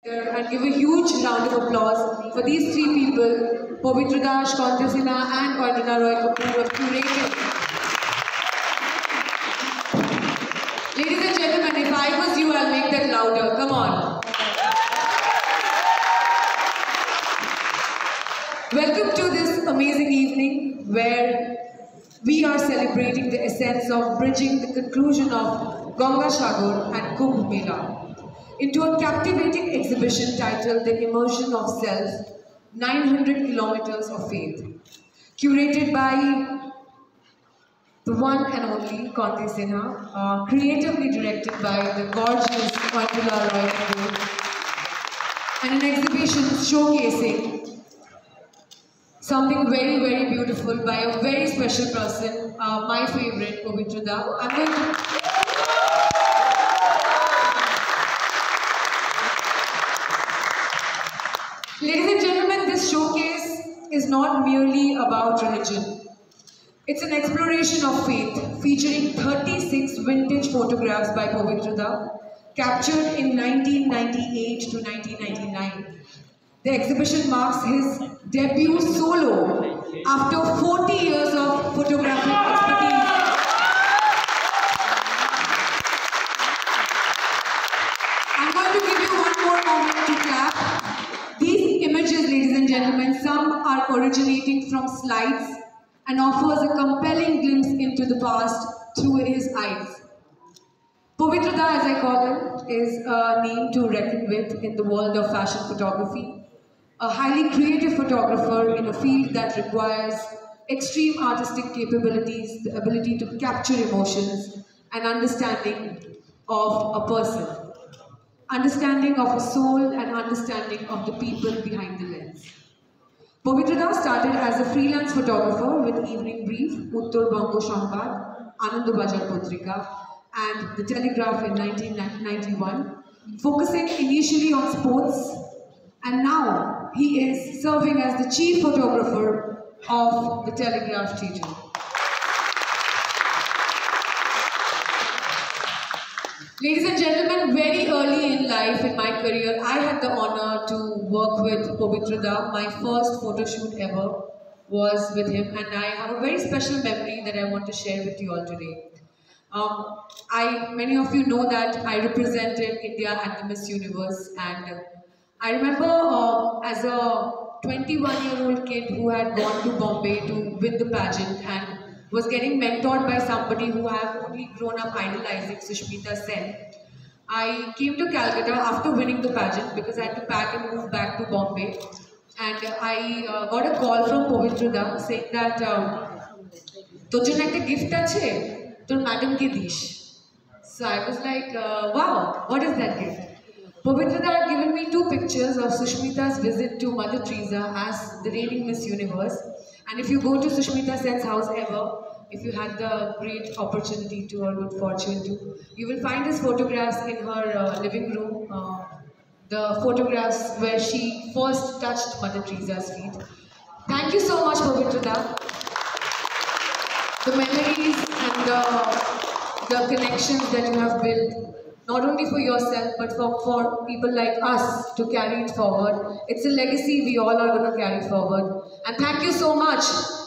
And give a huge round of applause for these three people, Pavitra Das, Kantya Sinha and Arjuna Roy Kapoor have curated. Ladies and gentlemen, if I was you, I'll make that louder. Come on. Welcome to this amazing evening where we are celebrating the essence of bridging the conclusion of Ganga Sagar and Kumbh Mela into a captivating exhibition titled The Immersion of Self, 900 Kilometers of Faith, curated by the one and only Kantya Sinha, creatively directed by the gorgeous Arjuna Roy Kapoor, and an exhibition showcasing something very, very beautiful by a very special person, my favorite, Pavitra Das. I'm going to... Ladies and gentlemen, this showcase is not merely about religion. It's an exploration of faith, featuring 36 vintage photographs by Pavitra Das, captured in 1998 to 1999. The exhibition marks his debut solo after 40 years of photographic expertise. I'm going to give you one more moment to clap. These images, ladies and gentlemen, some are originating from slides and offers a compelling glimpse into the past through his eyes. Pavitra Das, as I call him, is a name to reckon with in the world of fashion photography. A highly creative photographer in a field that requires extreme artistic capabilities, the ability to capture emotions, and understanding of a person, understanding of a soul, and understanding of the people behind the lens. Pavitra Das started as a freelance photographer with Evening Brief, Uttar Bango Sambad, Anandabajar Patrika, and The Telegraph in 1991, focusing initially on sports, and now he is serving as the chief photographer of The Telegraph TG. Ladies and gentlemen, very early in life, in my career, I had the honor to work with Pavitra Das. My first photo shoot ever was with him, and I have a very special memory that I want to share with you all today. Many of you know that I represented India at the Miss Universe, and I remember as a 21-year-old kid who had gone to Bombay to win the pageant and was getting mentored by somebody who had only grown up idolizing, Sushmita Sen. I came to Calcutta after winning the pageant because I had to pack and move back to Bombay. And I got a call from Pavitra Das saying that, "Toh jone ekta gift ache, tor madam ke dish." So I was like, wow, what is that gift? Pavitra Das had given me 2 pictures of Sushmita's visit to Mother Teresa as the reigning Miss Universe. And if you go to Sushmita Sen's house ever, if you had the great opportunity to or good fortune to, you will find these photographs in her living room, the photographs where she first touched Mother Teresa's feet. Thank you so much, Pavitra Das. The memories and the connections that you have built, not only for yourself, but for people like us to carry it forward. It's a legacy we all are going to carry forward. And thank you so much,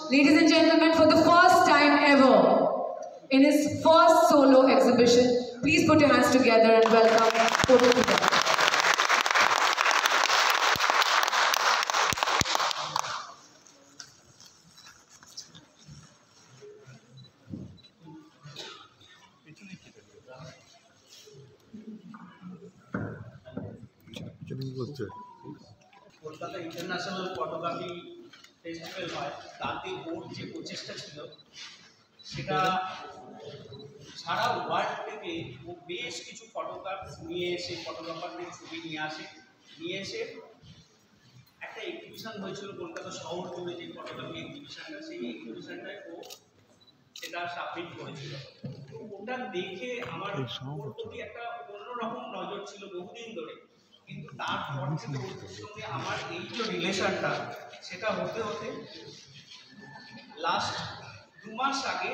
ladies and gentlemen, for the first time ever, in his first solo exhibition. Please put your hands together and welcome Pavitra Das. Kolkata international photography festival হয়, তাতে ওর যে প্রচেষ্টা ছিল সেটা সারা world থেকে ও বেশ কিছু photograph নিয়ে এসে, ফটোগ্রাফারদের ছবি নিয়ে এসে একটা এক্সিবিশন হয়েছিল কলকাতা শহর জুড়ে, যে ফটোগ্রাফি এক্সিবিশনটা, সেই এক্সিবিশনটায় ও সেটা সাবমিট করেছিল। ওটা দেখে আমার ওর প্রতি একটা অন্যরকম নজর ছিল বহুদিন ধরে, কিন্তু তারপর থেকে ওর সঙ্গে আমার এই যে রিলেশনটা, সেটা হতে হতে লাস্ট 2 মাস আগে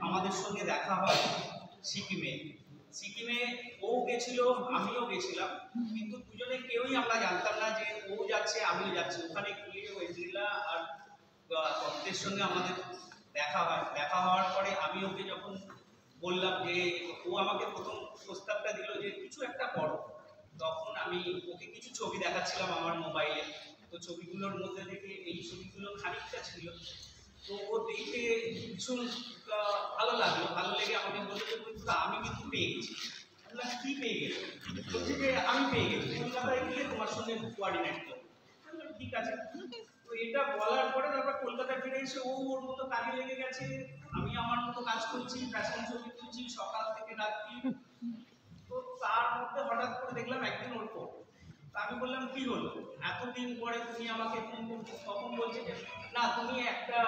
আমাদের সঙ্গে দেখা হয় সিকিমে। সিকিমে ও গেছিল, আমিও গেছিলাম, কিন্তু দুজনে কেউই আমরা জানতাম না যে ও যাচ্ছে আমিও যাচ্ছি। ওখানে গিয়ে ওয়েন্দ্রিলা আর ভক্তের সঙ্গে আমাদের দেখা হওয়ার পরে আমি ওকে যখন বললাম যে ও আমাকে প্রথম প্রস্তাবটা দিল যে কিছু একটা করো, তখন আমি ওকে কিছু ছবি দেখাচ্ছিলাম আমার মোবাইলে। তো ছবিগুলোর মধ্যে থেকে এই ছবিগুলো খানিকটা ছিল, তো ও দেখে ভীষণ ভালো লাগলো। ভালো লেগে আমাকে বলতে আমি কিন্তু পেয়ে গেছি। বললাম কি পেয়ে গেছি? বলছে যে আমি পেয়ে গেছি, কলকাতায় গিয়ে তোমার সঙ্গে কোঅর্ডিনেট করবো। ঠিক আছে। তো এটা বলার পরে তারপর কলকাতায় ফিরে এসে ও ওর মতো কাজে লেগে গেছে, আমি আমার মতো কাজ করছি, ফ্যাশন ছবি তুলছি সকাল থেকে রাত্রি। তো তার মধ্যে হঠাৎ করে দেখলাম একদিন ওর ফোন। আমি বললাম কি হলো, এতদিন পরে তুমি আমাকে ফোন করছো? তখন বলছে যে না তুমি একটা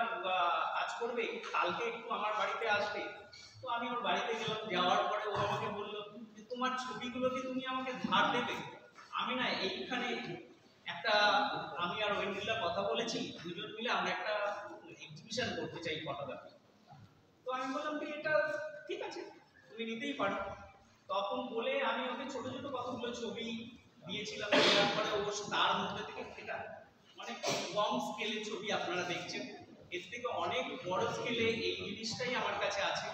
কাজ করবে, কালকে একটু আমার বাড়িতে আসবে। তো আমি ওর বাড়িতে গেলাম, যাওয়ার পরে ও আমাকে বললো যে তোমার ছবিগুলো কি তুমি আমাকে ধার দেবে? আমি না এইখানে একটা, আমি আর ওয়েন্দ্রিলা কথা বলেছি, দুজন মিলে আমরা একটা এক্সিবিশন করতে চাই ফটোগ্রাফি। তো আমি বললাম যে এটা ঠিক আছে, তুমি নিতেই পারো। তখন বলে আমি ওকে ছোট ছোট কতগুলো ছবি দিয়েছিলাম, দেওয়ার পরে ও তার মধ্যে থেকে এটা অনেক কম স্কেলের ছবি আপনারা দেখছেন, এর থেকে অনেক বড় স্কেলে এই জিনিসটাই আমার কাছে আছে।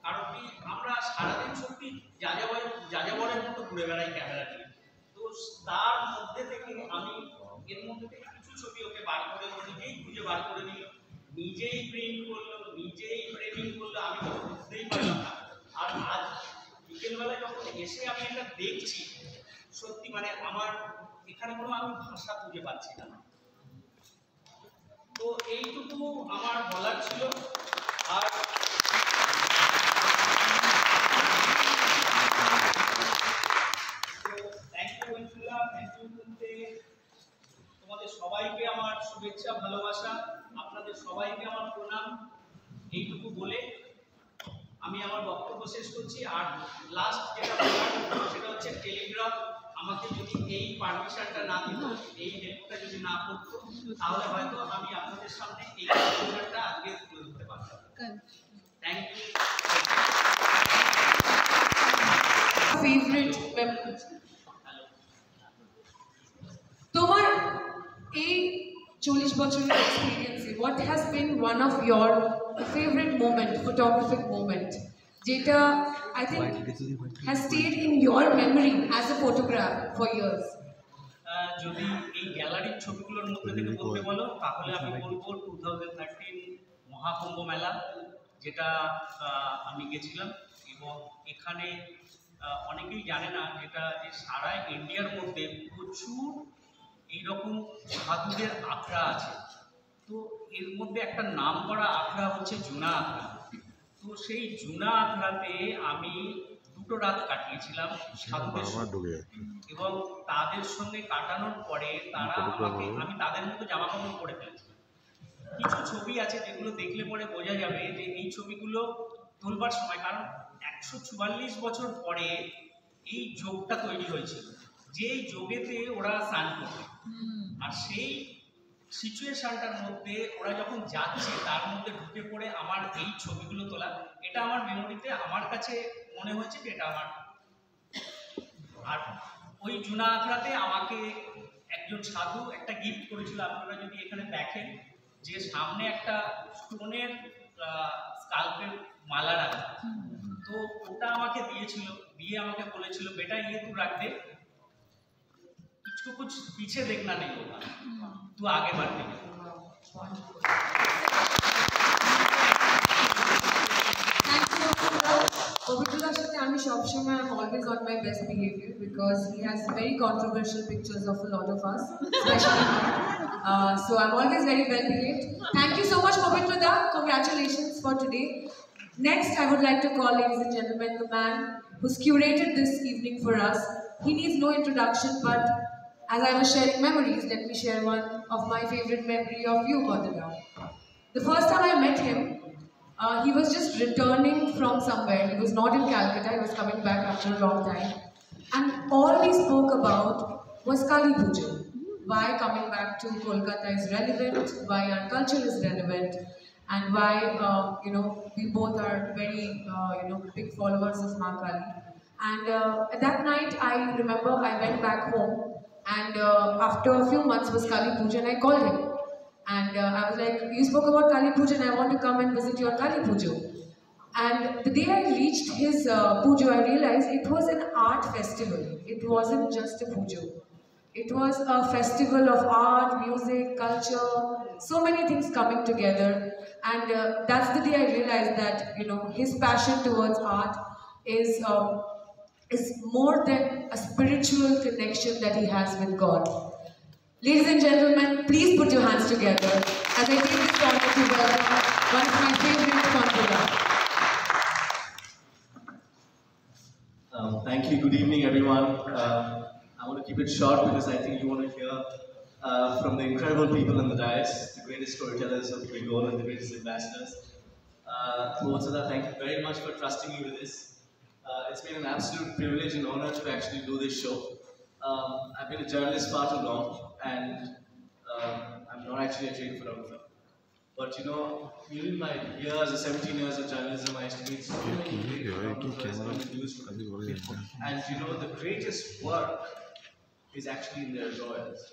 কারণ কি আমরা সারাদিন সত্যি যাযাবরের মতো ঘুরে বেড়াই ক্যামেরা নিয়ে। তো তার মধ্যে থেকে আমি এর মধ্যে থেকে কিছু ছবি ওকে বার করে, ও নিজেই খুঁজে বার করে নিল, নিজেই প্রিন্ট করলো, নিজেই ফ্রেমিং করলো, আমি তো বুঝতেই পারলাম না। আর আজ বিকেলবেলা যখন এসে আমি এটা দেখছি, সত্যি মানে আমার এখানে কোনো আমি ভাষা খুঁজে পাচ্ছি না। তো এইটুকু আমার বলার ছিল। আর তোমাদের সবাইকে আমার শুভেচ্ছা ভালোবাসা, আপনাদের সবাইকে আমার প্রণাম। এইটুকু বলে আমি আমার বক্তব্য শেষ করছি। আর লাস্ট যেটা বলার সেটা হচ্ছে টেলিগ্রাফ আমাকে যদি এই পারমিশনটা না দিত, এই হেল্পটা যদি না করতো, তাহলে হয়তো আমি আপনাদের সামনে এই পারমিশনটা আজকে তুলে ধরতে পারতাম। Thank you. ফেভারিট মেমোরি তোমার এই 40 বছরের এক্সপিরিয়েন্সে what has been one of your favorite moment, photographic moment, যেটা I think has stayed in your memory as a photograph for years? যদি এই গ্যালারির ছবিগুলোর মধ্যে থেকে বলতে বলো, তাহলে আমি বলবো 2013 মহাকুম্ভ মেলা, যেটা আমি গেছিলাম। এবং এখানে অনেকেই জানে না যেটা যে সারা ইন্ডিয়ার মধ্যে প্রচুর এইরকম সাধুদের আখড়া আছে। তো এর মধ্যে একটা নাম করা আখড়া হচ্ছে জুনা আখড়া। তো সেই জুনা আখড়াতে আমি 2 রাত কাটিয়েছিলাম সাধুদের সঙ্গে। এবং তাদের সঙ্গে কাটানোর পরে তারা আমাকে, আমি তাদের মতো জামা কাপড় পরে ফেলেছি। কিছু ছবি আছে যেগুলো দেখলে পরে বোঝা যাবে যে এই ছবিগুলো তোলবার সময়, কারণ 144 বছর পরে এই যোগটা তৈরি হয়েছিল, যেই যোগেতে ওরা স্নান করবে। আর সেই সিচুয়েশনটার মধ্যে ওরা যখন যাচ্ছে তার মধ্যে ঢুকে পড়ে আমার এই ছবিগুলো তোলা, এটা আমার মেমোরিতে আমার কাছে মনে হয়েছে যে এটা আমার। আর ওই জুনা আখড়াতে আমাকে একজন সাধু একটা গিফট করেছিল, আপনারা যদি এখানে দেখেন যে সামনে একটা স্টোনের স্কাল্পের মালা রাখা, তো ওটা আমাকে দিয়েছিল, দিয়ে আমাকে বলেছিল বেটা ये तू रख दे, तुझको कुछ पीछे देखना नहीं होगा, तू आगे बढ़ने। Pavitruda's সাথে আমি সবসময় I'm always on my best behavior because he has very controversial pictures of a lot of us, especially me. So I'm always very well behaved. Thank you so much, Pavitruda. Congratulations for today. Next, I would like to call, ladies and gentlemen, the man who's curated this evening for us. He needs no introduction, but as I was sharing memories, let me share one of my favorite memory of you, Pavitruda. The first time I met him, he was just returning from somewhere. He was not in Calcutta, he was coming back after a long time. And all we spoke about was Kali Puja. Why coming back to Kolkata is relevant, why our culture is relevant, and why, we both are very, big followers of Ma Kali. And that night, I remember I went back home, and after a few months was Kali Puja, and I called him. And I was like, you spoke about Kali Puja, and I want to come and visit your Kali Puja. And the day I reached his puja, I realized it was an art festival. It wasn't just a puja. It was a festival of art, music, culture, so many things coming together. And that's the day I realized that his passion towards art is is more than a spiritual connection that he has with God. Ladies and gentlemen, please put your hands together as I take this honor to welcome one of my favorite controllers. Thank you. Good evening, everyone. I want to keep it short because I think you want to hear from the incredible people in the dais, the greatest storytellers of Bengal and the greatest ambassadors. Motsada, thank you very much for trusting me with this. It's been an absolute privilege and honor to actually do this show. I've been a journalist far too long, and I'm not actually a trained photographer. But during my years, 17 years of journalism, I used to meet so many great photographers in the newsroom. And the greatest work is actually in their drawers.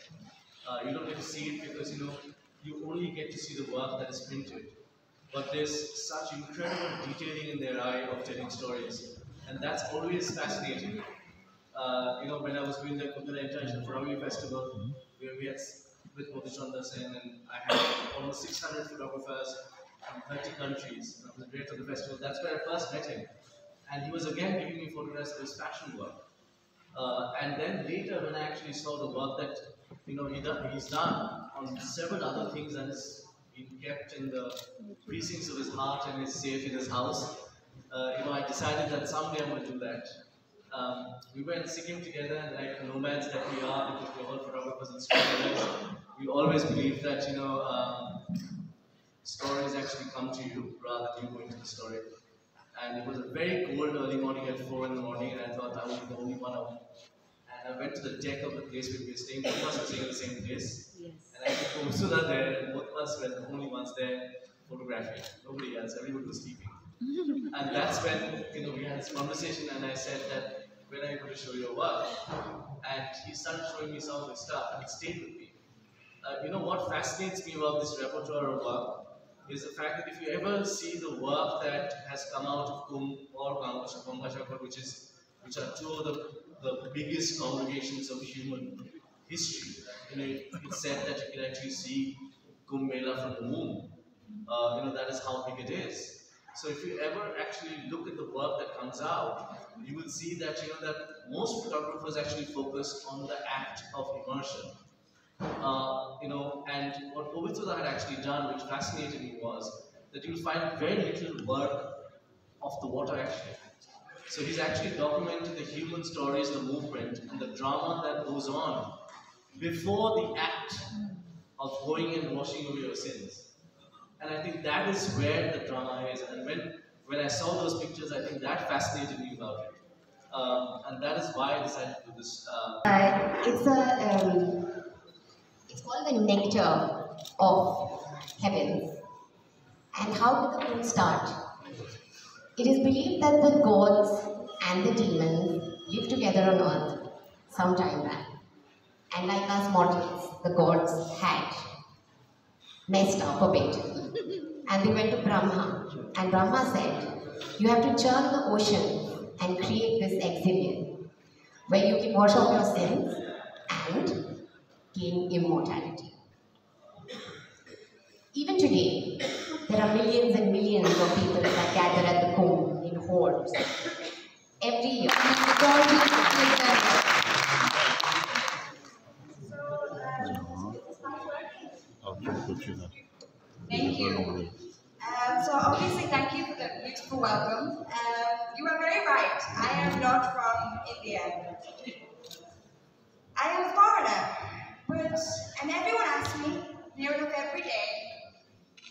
You don't get to see it because you only get to see the work that is printed. But there's such incredible detailing in their eye of telling stories, and that's always fascinating. When I was doing the Kolkata International Photography Festival, where we had with Moti Chandra Sen, and I had almost 600 photographers from 30 countries. I was the director of the festival. That's where I first met him, and he was again giving me photographs of his fashion work. And then later, when I actually saw the work that he's done on several other things that has been kept in the precincts of his heart and is safe in his house, I decided that someday I'm going to do that. We were in Sikkim together, and like the nomads that we are, because we're all photographers and storytellers, we always believe that stories actually come to you rather than you going to the story. And it was a very cold early morning at 4 in the morning, and I thought I would be the only one out. And I went to the deck of the place where we were staying. Both of us were staying in the same place. Yes. And I took Komsuda there, and both of us were the only ones there photographing. Nobody else, everyone was sleeping. And that's when we had this conversation, and I said that, when are you going to show your work? And he started showing me some of his stuff, and it stayed with me. What fascinates me about this repertoire of work is the fact that if you ever see the work that has come out of Kumbh or Gangachakar, which are two of the biggest congregations of human history, it's said that you can actually see Kumbh Mela from the moon. That is how big it is. So if you ever actually look at the work that comes out, you will see that that most photographers actually focus on the act of immersion. And what Povitsuda had actually done, which fascinated me, was that you'll find very little work of the water action. So he's actually documented the human stories, the movement, and the drama that goes on before the act of going and washing away your sins. And I think that is where the drama is. And when I saw those pictures, I think that fascinated me about it. And that is why I decided to do this. It's called the nectar of heavens. And how did the moon start? It is believed that the gods and the demons lived together on earth some time back. And like us mortals, the gods had messed up a bit. And they went to Brahma. And Brahma said, you have to churn the ocean and create this exilium where you can wash off your sins and gain immortality. Even today, there are millions and millions of people that gather at the Kumbh in hordes every year. Thank you. So obviously, thank you for the beautiful welcome. You are very right. I am not from India. I am a foreigner, and everyone asks me near enough every day,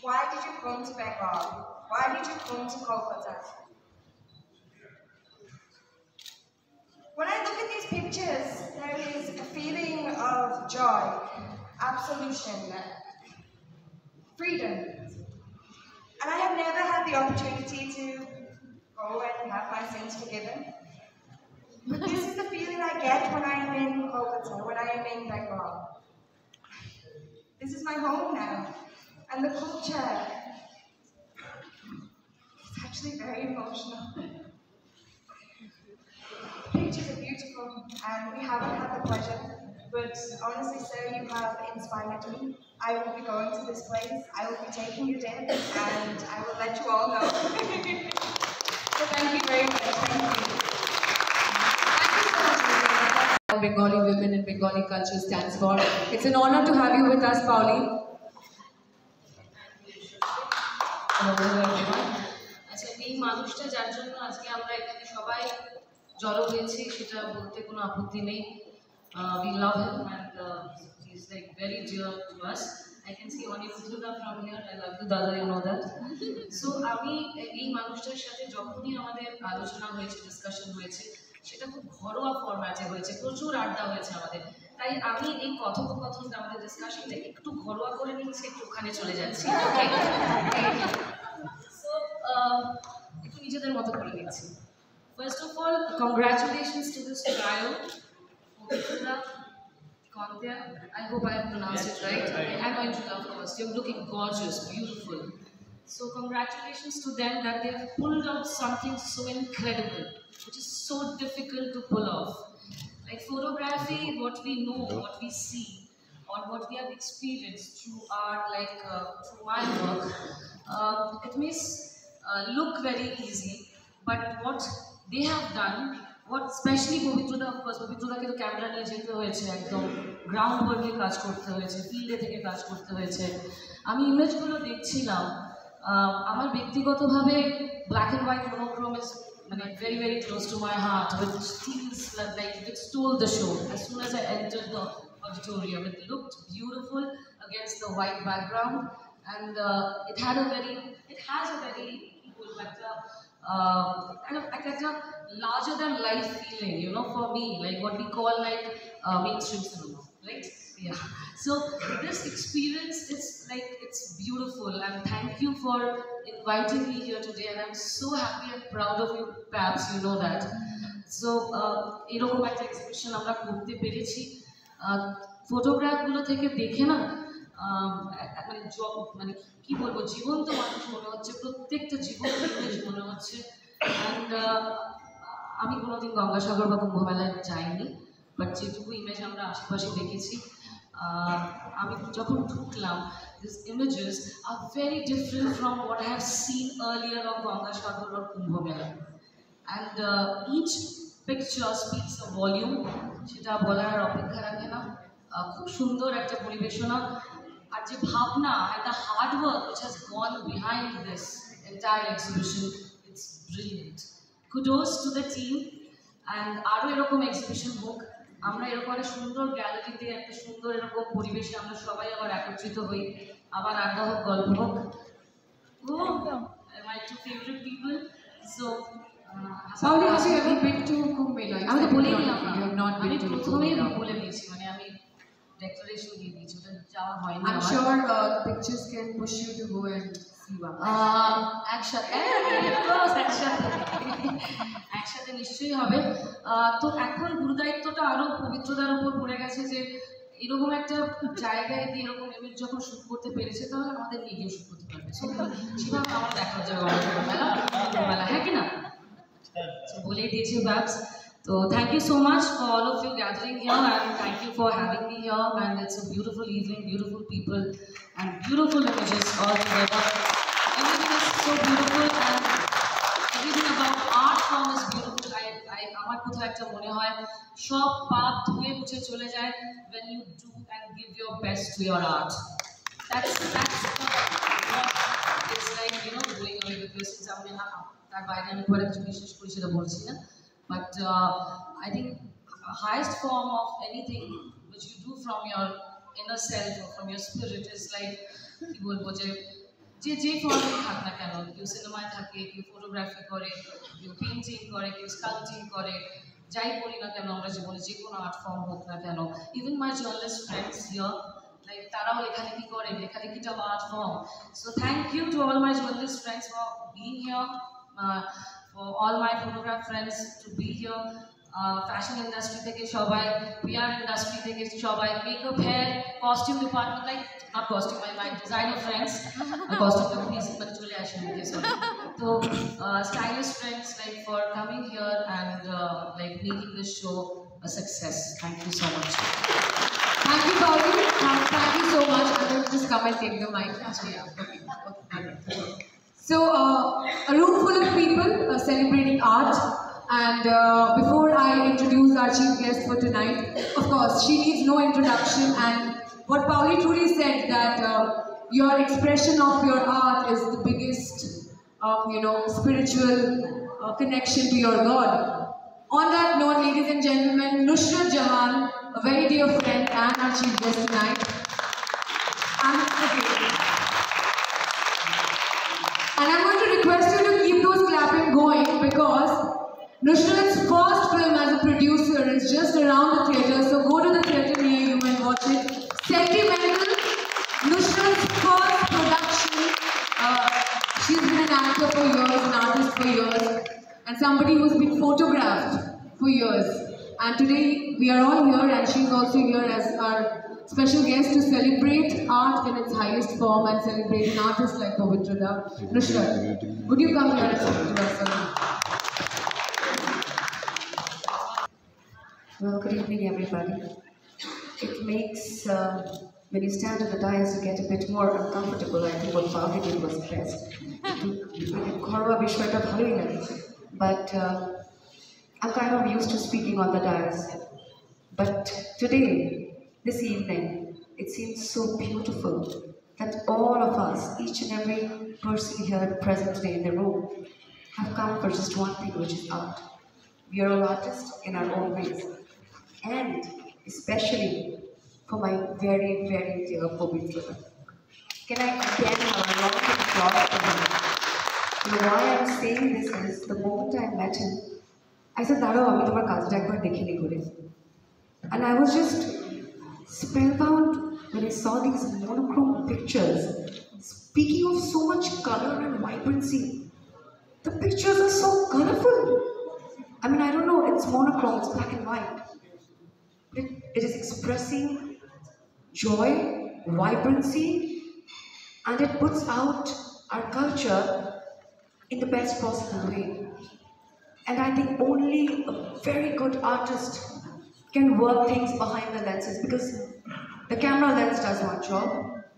why did you come to Bengal? Why did you come to Kolkata? When I look at these pictures, there is a feeling of joy, absolution, freedom. And I have never had the opportunity to go and have my sins forgiven. But this is the feeling I get when I am in Kolkata, when I am in Bengal. This is my home now. And the culture is actually very emotional. The pictures are beautiful, and we haven't had the pleasure, but honestly, sir, you have inspired me. I will be going to this place, I will be taking you there, and I will let you all know. So thank you very much. Thank you. Bengali women and Bengali culture stands for. It's an honor to have you with us, Pauli. আচ্ছা এই মানুষটা যার জন্য আজকে আমরা এখানে সবাই জড়ো হয়েছি সেটা বলতে কোনো আপত্তি নেই we love him and he's like very dear to us. I can see Oni Putruda from here. I love you Dada, you know that. So আমি এই মানুষটার সাথে যখনই আমাদের আলোচনা হয়েছে ডিসকাশন হয়েছে সেটা খুব ঘরোয়া ফরম্যাটে হয়েছে প্রচুর আড্ডা হয়েছে আমাদের তাই আমি এই কথোপকথনটা আমাদের ডিসকাশনটা একটু ঘরোয়া করে নিচ্ছি একটু ওখানে চলে যাচ্ছি সো একটু নিজেদের মতো করে নিচ্ছি first of all congratulations to this trial Kontya, I hope I have pronounced it right. I'm going to love first. You're looking gorgeous, beautiful. So congratulations to them that they've pulled out something so incredible, which is so difficult to pull off. Like photography, what we know, what we see, or what we have experienced through art, like through my work, it may look very easy, but what they have done, what especially Pavitra, of course, Pavitra ke to camera niye jete hoyeche ekdom ground work e kaj korte hoyeche field e theke kaj korte hoyeche ami image gulo dekhchilam আমার ব্যক্তিগতভাবে black and white monochrome is very very close to my heart which feels like it stole the show as soon as I entered the auditorium. It looked beautiful against the white background and it has a very kind of like a larger than life feeling, you know, for me, like what we call like mainstream cinema, right? Yeah. So this experience is like it's beautiful, and thank you for inviting me here today. And I'm so happy and proud of you. Perhaps you know that. So, এরকম একটা exhibition আমরা করতে পেরেছি ফটোগ্রাফগুলো থেকে দেখে না মানে কি বলবো জীবন্ত মানুষ মনে হচ্ছে প্রত্যেকটা জীবন্ত ইমেজ মনে হচ্ছে অ্যান্ড আমি কোনোদিন গঙ্গাসাগর বা কুম্ভ মেলায় যাইনি বাট যেটুকু ইমেজ আমরা আশেপাশে দেখেছি আমি যখন ঢুকলাম these images are very different from what I have seen earlier of Gangasagar or Kumbh Mela and each picture speaks a volume সেটা বলার অপেক্ষা রাখে না খুব সুন্দর একটা পরিবেশনা আর যে ভাবনা and the hard work which has gone behind this entire exhibition, it's brilliant. Kudos to the team and আরো এরকম এক্সিবিশন হোক আমরা এরকম একটা সুন্দর গ্যালারিতে একটা সুন্দর এরকম পরিবেশে আমরা সবাই আবার একত্রিত হই আবার আড্ডা হোক গল্প হোক my two favorite people. So Pauli, have you ever been to Kumbh Mela? আমি তো বলেই দিলাম না You have not been to Kumbh প্রথমেই Mela. বলে দিয়েছি মানে আমি declaration দিয়ে দিয়েছি ওটা যাওয়া হয়নি I'm sure the pictures can push you to go and see one. একসাথে নিশ্চয়ই হবে তো এখন গুরুদায়িত্বটা আরো পবিত্রতার উপর পড়ে গেছে যে এরকম একটা জায়গায় দিয়ে এরকম ইমেজ যখন শুট করতে পেরেছে তাহলে আমাদের নিয়ে গিয়ে শুট করতে পারবে সেভাবে আমার দেখা যাবে মেলা হ্যাঁ কি না বলেই দিয়েছি ব্যাপস So thank you so much for all of you gathering here and thank you for having me here and it's a beautiful evening, beautiful people and beautiful images all together. Everything is so beautiful and everything about art form is beautiful. আমার কোথাও একটা মনে হয় সব পাপ ধুয়ে মুছে চলে যায় when you do and give your best to your art. That's it's like you know going away with this আমি তার বাইরে আমি খুব একটা বিশ্বাস করি সেটা বলছি না but I think highest form of anything which you do from your inner self or from your spirit is like কি বলবো যে ফর্মে থাক না কেন কেউ সিনেমায় থাকে কেউ ফটোগ্রাফি করে কেউ পেইন্টিং করে কেউ স্কাল্পটিং করে যাই করি না কেন আমরা জীবনে যে কোনো আর্ট ফর্ম হোক না কেন even my journalist friends here like তারাও লেখালেখি করে লেখালেখিটা art form so thank you to all my journalist friends for being here for all my photograph friends to be here. Fashion industry থেকে সবাই, PR industry থেকে সবাই, makeup, hair, costume department, like not costume, my designer friends, costume please মানে চলে আসেন, তো stylish friends, like for coming here and like making this show a success. Thank you so much. Thank you, Pauli. Thank you so much. I'm going to just come and take the mic. Actually, yeah. Okay. So, a room full of people celebrating art. And before I introduce our chief guest for tonight, of course, she needs no introduction. And what Pauli truly said, that your expression of your art is the biggest, spiritual connection to your God. On that note, ladies and gentlemen, Nusrat Jahan, a very dear friend and our chief guest tonight. And I'm going to request you to keep those clapping going, because Nusrat's first film as a producer is just around the theatre, so go to the theatre near you and watch it. Sentimental, Nusrat's first production. She's been an actor for years, an artist for years, and somebody who's been photographed for years. And today we are all here, and she's also here as our special guest to celebrate art in its highest form and celebrate an artist like Pavitra Da. Nusrat, would you come here and speak to us? Well, good evening, everybody. It makes, when you stand on the dais, you get a bit more uncomfortable. I think what Pauli did was best. But I'm kind of used to speaking on the dais. But today, this evening, it seems so beautiful that all of us, each and every person here present today in the room, have come for just one thing, which is art. We are all artists in our own ways. And especially for my very, very dear Pavitra. Can I again have a round of applause for him? Why I'm saying this is, the moment I met him, I said, Daro, ami tomar kajta ekbar dekhini kore. And I was just spellbound when I saw these monochrome pictures. Speaking of so much color and vibrancy, the pictures are so colorful. I mean, I don't know, it's monochrome, it's black and white. It is expressing joy, vibrancy, and it puts out our culture in the best possible way. And I think only a very good artist can work things behind the lenses, because the camera lens does one job,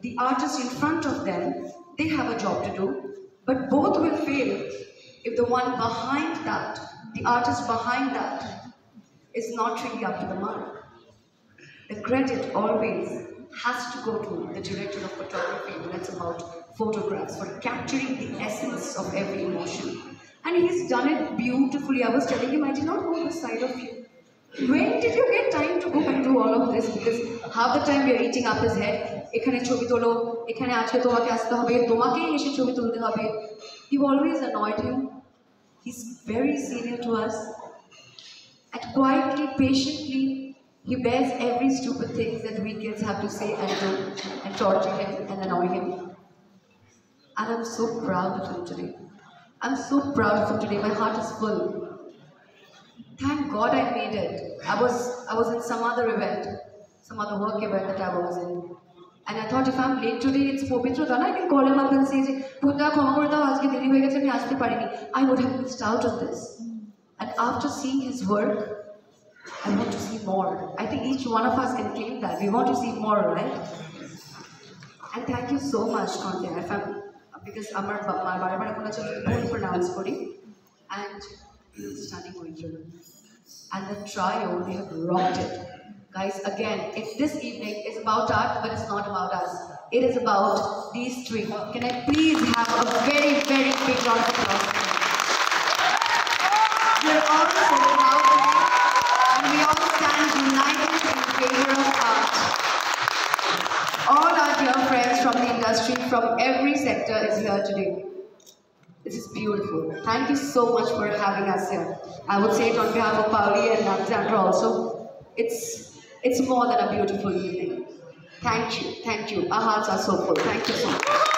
the artist in front of them, they have a job to do, but both will fail if the one behind that, the artist behind that, is not really up to the mark. The credit always has to go to the director of photography when it's about photographs, for capturing the essence of every emotion. And he's done it beautifully. I was telling him, I did not know this side of you. When did you get time to go and do all of this? Because half the time we are eating up his head. Ekhane chobi tolo, ekhane ajke tomake aste hobe, tomake eshe chobi tulte hobe. You've always annoyed him. He's very senior to us. And quietly, patiently, he bears every stupid thing that we kids have to say and do, and torture him and annoy him. And I'm so proud of him today. I'm so proud of him today. My heart is full. Thank God I made it. I was in some other event, some other work event that I was in. And I thought if I'm late today, it's Pavitra Da, I can call him up and say, Putta, khoma kore dao, ajke deri hoye geche, ami aste parini. I would have missed out on this. And after seeing his work, I want to see more. I think each one of us can claim that. We want to see more, right? And thank you so much, Conte. Because Amar Bara Kona pronounce kori. And he's stunning going through. And the trio, they have rocked it. Guys, again, this evening is about art, but it's not about us. It is about these three. Can I please have a very, very big round of applause? We're all so proud of you, and we all stand united in favor of art. All our dear friends from the industry, from every sector, is here today. This is beautiful. Thank you so much for having us here. I would say it on behalf of Pauli and Alexandra also. It's more than a beautiful evening. Thank you. Our hearts are so full. Thank you so much.